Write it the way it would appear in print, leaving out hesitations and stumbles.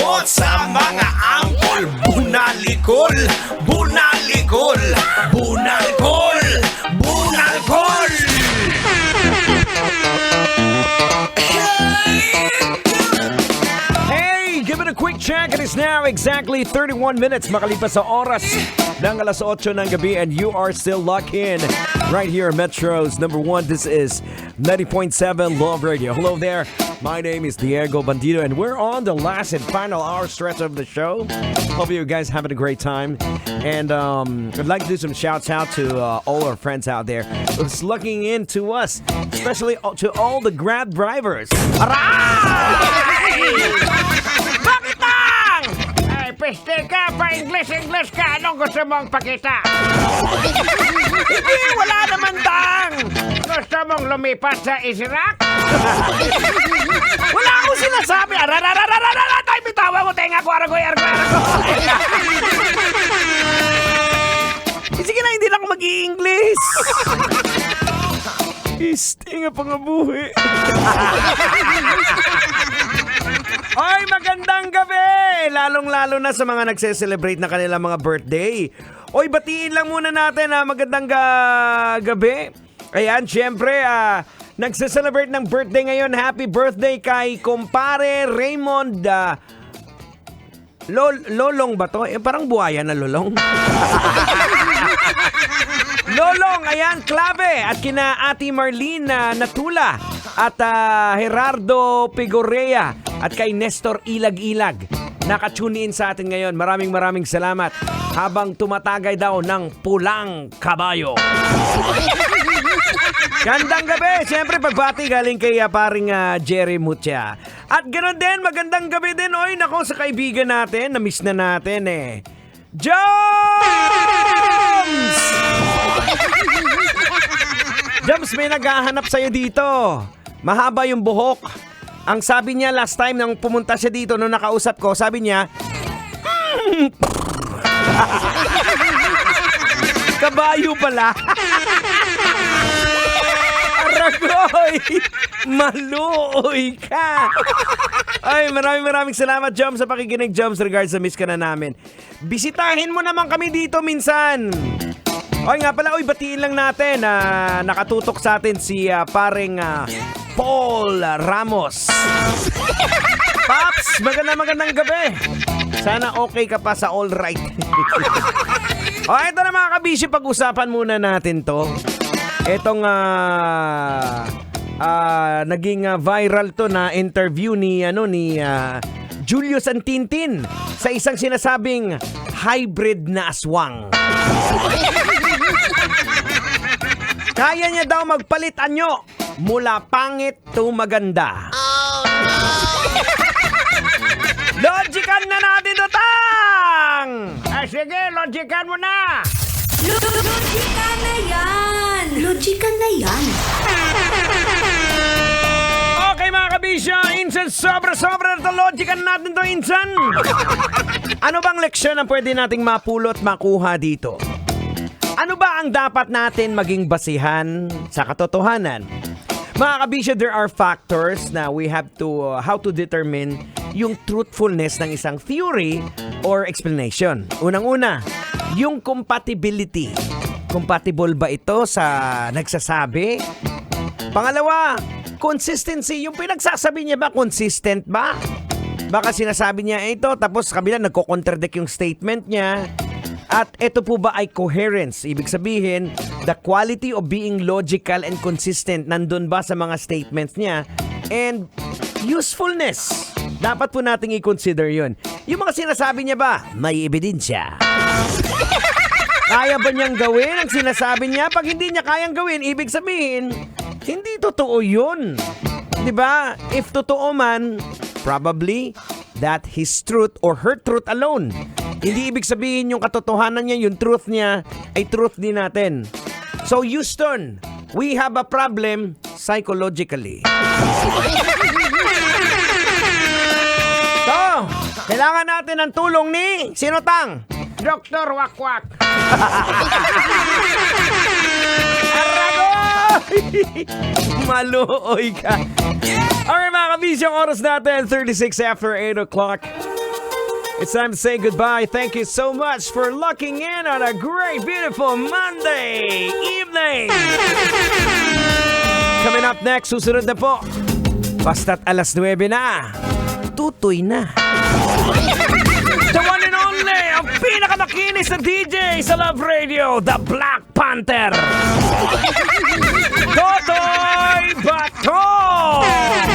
Takot sa mga angkol. Bunalikol, bunalikol, bunalkol, bunalkol. Hey, give it a quick check. It is now exactly 31 minutes makalipas sa oras ng alas 8 ng gabi, and you are still locked in right here at Metro's number 1. This is 90.7 Love Radio. Hello there. My name is Diego Bandido, and we're on the last and final hour stretch of the show. Hope you guys having a great time. And I'd like to do some shouts out to all our friends out there who's looking in to us, especially to all the Grab drivers. Aray! Bakit lang? Ay, piste ka, pa-English ka. Anong gusto mong pakita? Hindi, wala naman tang. Gusto mong lumipat sa Israq? Wala akong sinasabi. Tay, bitawa ko, tenga ko, aragoy. Sige na, hindi lang ako mag-i-English. Istinga pa nga buhi. Ay, magandang gabi! Lalong-lalo na sa mga nagse-celebrate na kanilang mga birthday. Oy, batiin lang muna natin magandang gabi. Ayan, syempre, nagse-celebrate ng birthday ngayon. Happy birthday kay kumpare Raymond. Lolong ba to? Parang buhaya na lolong. Lolong, ayan, Clave. At kina Ate Marlene Natula. At Gerardo Pigorea. At kay Nestor Ilag-Ilag. Nakatune in sa atin ngayon. Maraming salamat. Habang tumatagay daw ng pulang kabayo. Gandang gabi. Siyempre, pagbati galing kay paring Jerry Mutia. At ganoon din, magandang gabi din. Oy, nako, sa kaibigan natin. Na-miss na natin eh. Joms! Joms, may naghahanap sa'yo dito. Mahaba yung buhok. Ang sabi niya last time nang pumunta siya dito, nung nakausap ko, sabi niya, kabayo pala. Aragoy! Maluoy ka! Ay, maraming salamat, Joms, sa pakikinig, Joms. Regards sa miss ka na namin. Bisitahin mo naman kami dito minsan. Oy, nga pala, batiin lang natin. Nakatutok sa atin si paring Paul Ramos. Paps, magandang gabi. Sana okay ka pa sa all right. Ito na mga kabisyo, pag-usapan muna natin to. Itong naging viral to na interview ni Julius Antintin sa isang sinasabing hybrid na aswang. Kaya niya daw magpalit anyo mula pangit to maganda. Logican na natin to, Tang! Sige, logican mo na. Logican na yan! Logican na yan! Okay mga kabisya, Insan, sobra na to. Logican natin to, Insan. Ano bang leksyon ang pwede nating mapulot, makuha dito? Ano ba ang dapat natin maging basihan sa katotohanan? Mga kabisya, there are factors na we have to, how to determine yung truthfulness ng isang theory or explanation. Unang-una, yung compatibility. Compatible ba ito sa nagsasabi? Pangalawa, consistency. Yung pinagsasabi niya ba, consistent ba? Baka sinasabi niya ito, tapos kabila nagko-contradict yung statement niya. At ito po ba ay coherence? Ibig sabihin, the quality of being logical and consistent nandun ba sa mga statements niya? And usefulness. Dapat po nating i-consider yun. Yung mga sinasabi niya ba, may ebidensya. Kaya ba niyang gawin ang sinasabi niya? Pag hindi niya kayang gawin, ibig sabihin, hindi totoo yun. Diba? If totoo man, probably, that his truth or her truth alone. Hindi ibig sabihin yung katotohanan niya, yung truth niya, ay truth din natin. So Houston, we have a problem psychologically. So, kailangan natin ng tulong ni sino, Tang? Dr. Wakwak. Aragoy! Maluoy ka. Okay mga kabisyong, oras natin 36 after 8 o'clock. It's time to say goodbye. Thank you so much for locking in on a great, beautiful Monday evening. Coming up next, susunod na po. Basta't alas 9 na, tutoy na. The one and only, ang pinakamakinis na DJ sa Love Radio, The Black Panther. Totoy Bato!